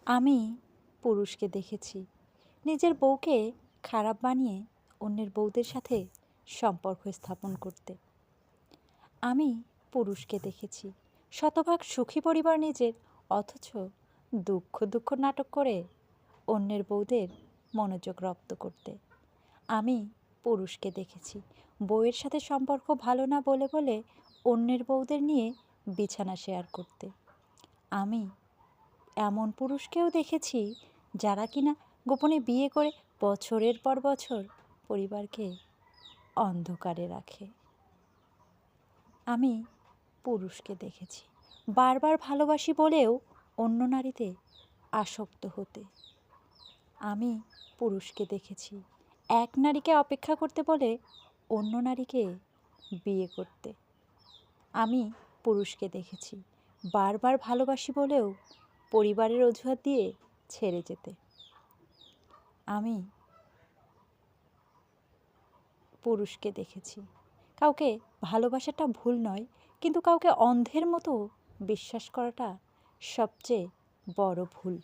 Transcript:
আমি পুরুষকে দেখেছি নিজের বউকে খারাপ বানিয়ে অন্যের বউদের সাথে সম্পর্ক স্থাপন করতে। আমি পুরুষকে দেখেছি শতভাগ সুখী পরিবার নিজের, অথচ দুঃখ দুঃখ নাটক করে অন্যের বউদের মনোযোগ রপ্ত করতে। আমি পুরুষকে দেখেছি বউয়ের সাথে সম্পর্ক ভালো না বলে বলে অন্যের বউদের নিয়ে বিছানা শেয়ার করতে। আমি এমন পুরুষকেও দেখেছি যারা কিনা গোপনে বিয়ে করে বছরের পর বছর পরিবারকে অন্ধকারে রাখে। আমি পুরুষকে দেখেছি বারবার ভালোবাসি বলেও অন্য নারীতে আসক্ত হতে। আমি পুরুষকে দেখেছি এক নারীকে অপেক্ষা করতে বলে অন্য নারীকে বিয়ে করতে। আমি পুরুষকে দেখেছি বারবার ভালোবাসি বলেও পরিবারের অজুহাত দিয়ে ছেড়ে যেতে। আমি পুরুষকে দেখেছি কাউকে ভালোবাসাটা ভুল নয়, কিন্তু কাউকে অন্ধের মতো বিশ্বাস করাটা সবচেয়ে বড় ভুল।